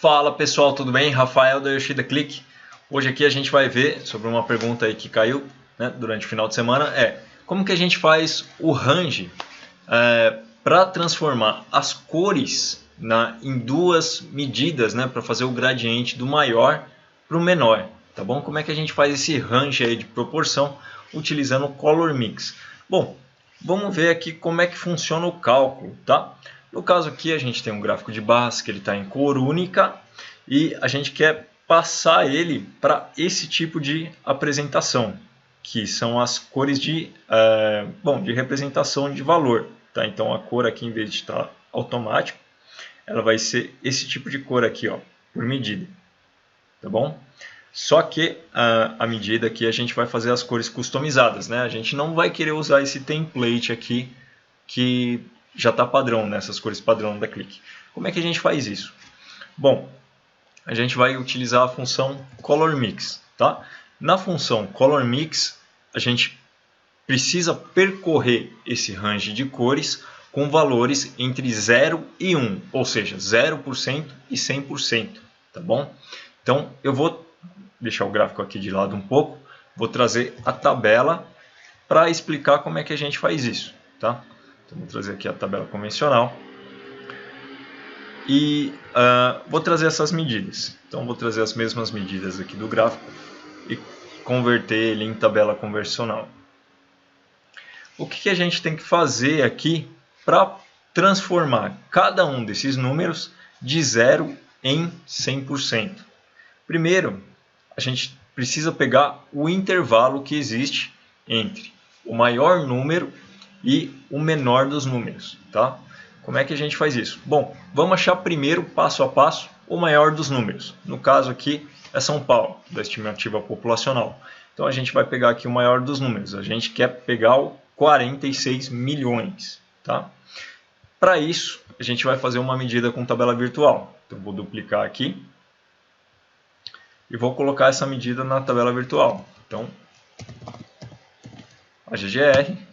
Fala pessoal, tudo bem? Rafael da Yoshida Click. Hoje aqui a gente vai ver sobre uma pergunta aí que caiu, né, durante o final de semana, como que a gente faz o range para transformar as cores em duas medidas, né, para fazer o gradiente do maior para o menor, tá bom? Como é que a gente faz esse range aí de proporção utilizando o Color Mix? Bom, vamos ver aqui como é que funciona o cálculo, tá? No caso aqui a gente tem um gráfico de barras que ele está em cor única e a gente quer passar ele para esse tipo de apresentação, que são as cores de representação de valor. Tá? Então a cor aqui, em vez de estar automático, ela vai ser esse tipo de cor aqui, ó, por medida. Tá bom? Só que a medida aqui a gente vai fazer as cores customizadas, né? A gente não vai querer usar esse template aqui que já está padrão, nessas cores padrão da Click. Como é que a gente faz isso? Bom, a gente vai utilizar a função Color Mix. Tá? Na função Color Mix, a gente precisa percorrer esse range de cores com valores entre 0 e 1, ou seja, 0% e 100%. Tá bom? Então, eu vou deixar o gráfico aqui de lado um pouco, vou trazer a tabela para explicar como é que a gente faz isso. Tá? Então, vou trazer aqui a tabela convencional e vou trazer essas medidas. Então, vou trazer as mesmas medidas aqui do gráfico e converter ele em tabela convencional. O que a gente tem que fazer aqui para transformar cada um desses números de 0 em 100%? Primeiro, a gente precisa pegar o intervalo que existe entre o maior número e o menor dos números, tá? Como é que a gente faz isso? Bom, vamos achar primeiro, passo a passo, o maior dos números. No caso aqui é São Paulo, da estimativa populacional. Então a gente vai pegar aqui o maior dos números. A gente quer pegar o 46 milhões, tá? Para isso, a gente vai fazer uma medida com tabela virtual. Então vou duplicar aqui e vou colocar essa medida na tabela virtual. Então, a GGR.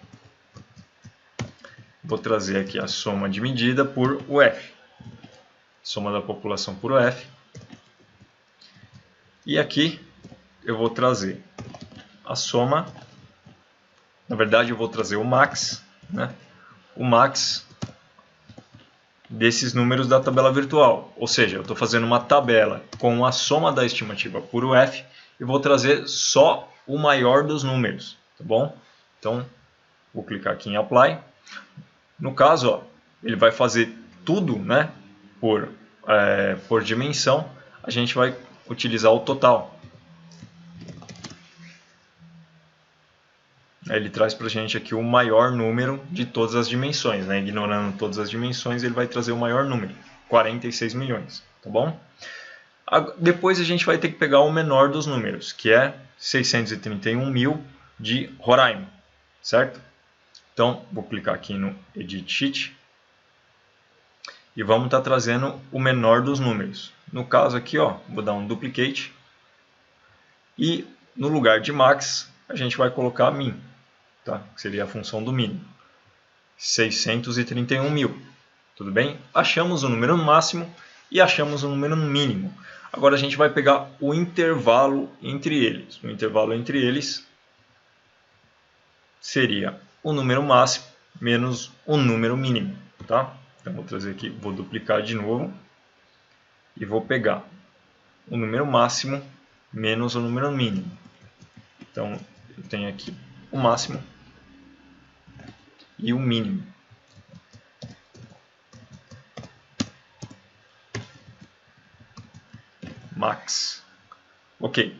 Vou trazer aqui a soma de medida por UF. Soma da população por UF. E aqui eu vou trazer a soma. Na verdade eu vou trazer o max, né? O max desses números da tabela virtual. Ou seja, eu estou fazendo uma tabela com a soma da estimativa por UF e vou trazer só o maior dos números. Tá bom? Então, vou clicar aqui em Apply. No caso, ó, ele vai fazer tudo, né, por dimensão. A gente vai utilizar o total. Ele traz para a gente aqui o maior número de todas as dimensões, né? Ignorando todas as dimensões, ele vai trazer o maior número, 46 milhões. Tá bom? Depois a gente vai ter que pegar o menor dos números, que é 631 mil de Roraima, certo? Então, vou clicar aqui no Edit Sheet e vamos estar trazendo o menor dos números. No caso aqui, ó, vou dar um Duplicate e no lugar de Max a gente vai colocar Min, tá? Que seria a função do mínimo. 631 mil. Tudo bem? Achamos o número máximo e achamos o número mínimo. Agora a gente vai pegar o intervalo entre eles. O intervalo entre eles seria o número máximo menos o número mínimo, tá? Então vou trazer aqui, vou duplicar de novo e vou pegar o número máximo menos o número mínimo. Então eu tenho aqui o máximo e o mínimo. Max. Ok.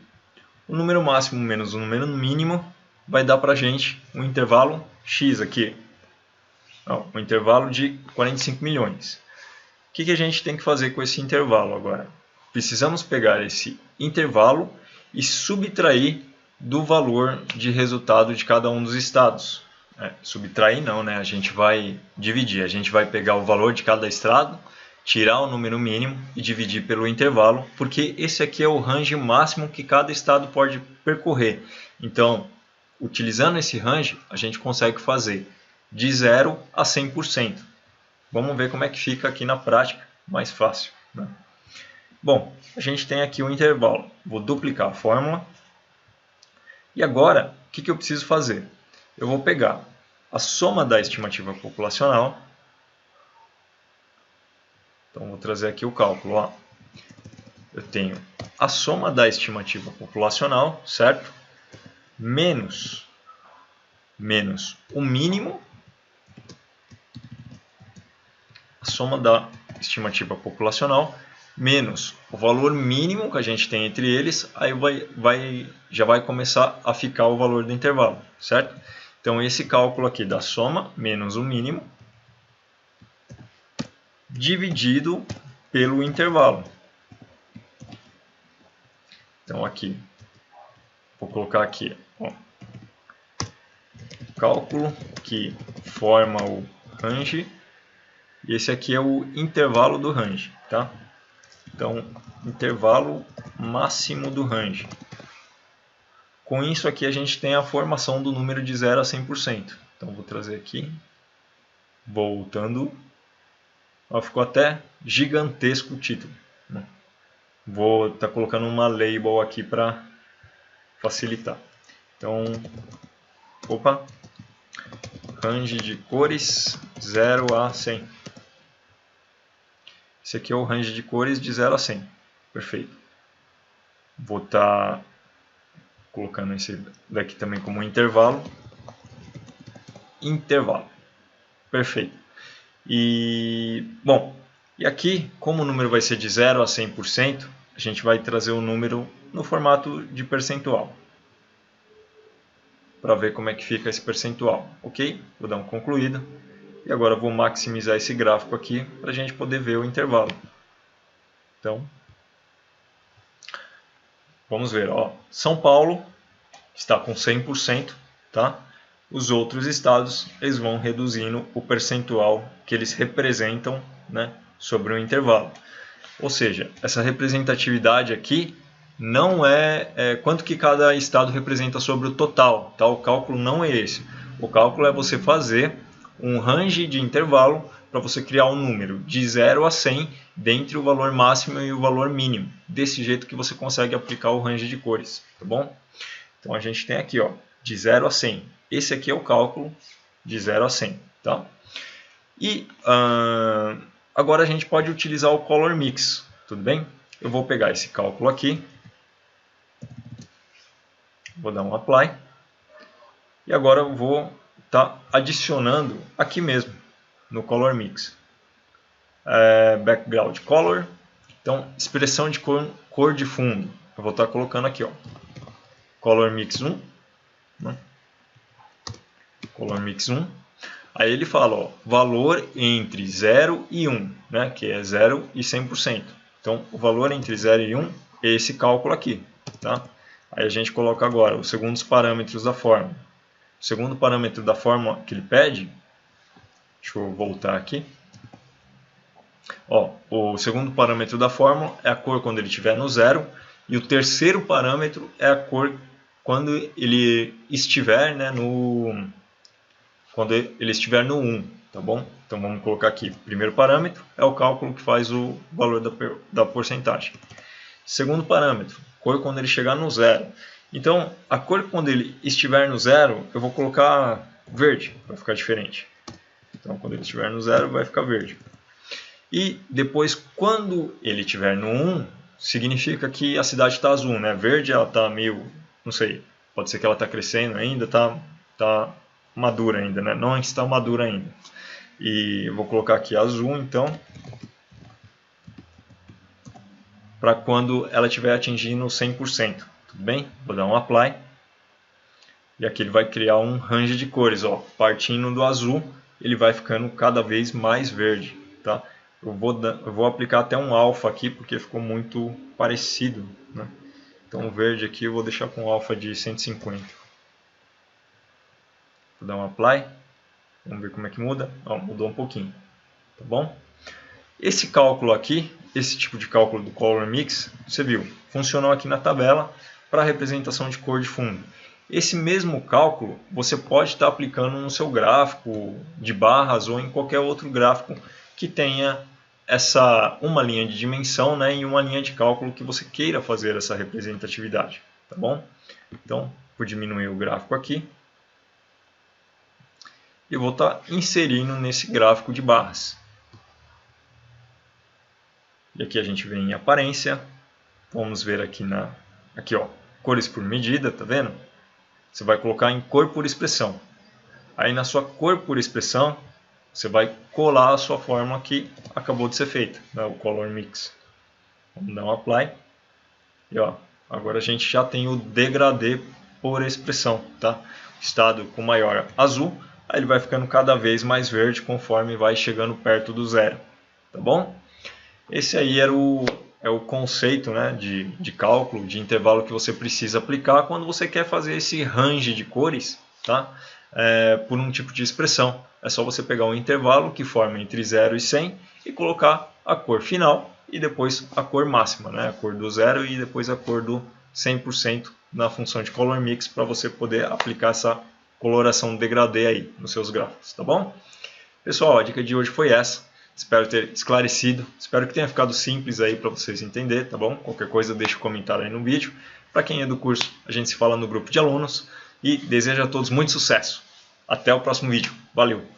O número máximo menos o número mínimo vai dar para a gente um intervalo X aqui. Um intervalo de 45 milhões. O que a gente tem que fazer com esse intervalo agora? Precisamos pegar esse intervalo e subtrair do valor de resultado de cada um dos estados. Subtrair não, né? A gente vai dividir. A gente vai pegar o valor de cada estado, tirar o número mínimo e dividir pelo intervalo, porque esse aqui é o range máximo que cada estado pode percorrer. Então, utilizando esse range, a gente consegue fazer de 0 a 100%. Vamos ver como é que fica aqui na prática, mais fácil, né? Bom, a gente tem aqui o intervalo. Vou duplicar a fórmula. E agora, o que eu preciso fazer? Eu vou pegar a soma da estimativa populacional. Então, vou trazer aqui o cálculo. Ó. Eu tenho a soma da estimativa populacional, certo? Menos o mínimo. A soma da estimativa populacional menos o valor mínimo que a gente tem entre eles, aí já vai começar a ficar o valor do intervalo, certo? Então, esse cálculo aqui da soma menos o mínimo dividido pelo intervalo. Então, aqui, vou colocar aqui, ó, cálculo que forma o range, e esse aqui é o intervalo do range, tá? Então, intervalo máximo do range. Com isso aqui a gente tem a formação do número de 0 a 100%. Então, vou trazer aqui, voltando. Ó, ficou até gigantesco o título, né? Vou estar colocando uma label aqui para facilitar. Então, opa, range de cores 0 a 100. Esse aqui é o range de cores de 0 a 100. Perfeito. Vou estar colocando esse daqui também como intervalo. Intervalo. Perfeito. E, bom, e aqui, como o número vai ser de 0 a 100%, a gente vai trazer o número no formato de percentual. Para ver como é que fica esse percentual. Ok? Vou dar um concluído. E agora vou maximizar esse gráfico aqui para a gente poder ver o intervalo. Então, vamos ver. Ó, São Paulo está com 100%. Tá? Os outros estados eles vão reduzindo o percentual que eles representam, né, sobre o intervalo. Ou seja, essa representatividade aqui não é quanto que cada estado representa sobre o total. Tá? O cálculo não é esse. O cálculo é você fazer um range de intervalo para você criar um número de 0 a 100 dentre o valor máximo e o valor mínimo. Desse jeito que você consegue aplicar o range de cores, tá bom? Então a gente tem aqui, ó, de 0 a 100. Esse aqui é o cálculo de 0 a 100, tá? E agora a gente pode utilizar o Color Mix, tudo bem? Eu vou pegar esse cálculo aqui, vou dar um Apply, e agora eu vou estar adicionando aqui mesmo, no Color Mix. Background Color, então expressão de cor de fundo, eu vou estar colocando aqui, ó, Color Mix 1, né? Color Mix 1. Aí ele fala, ó, valor entre 0 e 1, né, que é 0 e 100%. Então, o valor entre 0 e 1 é esse cálculo aqui. Tá? Aí a gente coloca agora os segundos parâmetros da fórmula. O segundo parâmetro da fórmula que ele pede, deixa eu voltar aqui. Ó, o segundo parâmetro da fórmula é a cor quando ele estiver no 0. E o terceiro parâmetro é a cor quando ele estiver, né, quando ele estiver no 1, tá bom? Então vamos colocar aqui, primeiro parâmetro é o cálculo que faz o valor da porcentagem. Segundo parâmetro, cor quando ele chegar no 0. Então, a cor quando ele estiver no 0, eu vou colocar verde, vai ficar diferente. Então, quando ele estiver no 0, vai ficar verde. E depois, quando ele estiver no 1, significa que a cidade está azul, né? Verde, ela está meio, não sei, pode ser que ela está crescendo ainda, está madura ainda, né? Não está madura ainda. E eu vou colocar aqui azul, então, para quando ela estiver atingindo 100%. Tudo bem? Vou dar um Apply. E aqui ele vai criar um range de cores. Ó. Partindo do azul, ele vai ficando cada vez mais verde. Tá? Eu vou aplicar até um alfa aqui, porque ficou muito parecido. Né? Então o verde aqui eu vou deixar com alfa de 150. Vou dar um Apply. Vamos ver como é que muda. Ó, mudou um pouquinho. Tá bom? Esse cálculo aqui, esse tipo de cálculo do Color Mix, você viu, funcionou aqui na tabela para a representação de cor de fundo. Esse mesmo cálculo você pode estar aplicando no seu gráfico de barras ou em qualquer outro gráfico que tenha uma linha de dimensão, né, e uma linha de cálculo que você queira fazer essa representatividade, tá bom? Então, vou diminuir o gráfico aqui e vou estar inserindo nesse gráfico de barras. E aqui a gente vem em aparência, vamos ver aqui ó, cores por medida, tá vendo? Você vai colocar em cor por expressão. Aí na sua cor por expressão, você vai colar a sua fórmula que acabou de ser feita, né, o Color Mix. Vamos dar um Apply. E ó, agora a gente já tem o degradê por expressão, tá? Estado com maior azul, aí ele vai ficando cada vez mais verde conforme vai chegando perto do zero, tá bom? Esse aí é o conceito, né, de cálculo, de intervalo que você precisa aplicar quando você quer fazer esse range de cores, tá? Por um tipo de expressão. É só você pegar um intervalo que forma entre 0 e 100 e colocar a cor final e depois a cor máxima, né? A cor do 0 e depois a cor do 100% na função de Color Mix para você poder aplicar essa coloração degradê aí nos seus gráficos, tá bom? Pessoal, a dica de hoje foi essa. Espero ter esclarecido, espero que tenha ficado simples aí para vocês entenderem, tá bom? Qualquer coisa deixa um comentário aí no vídeo. Para quem é do curso, a gente se fala no grupo de alunos e desejo a todos muito sucesso. Até o próximo vídeo. Valeu!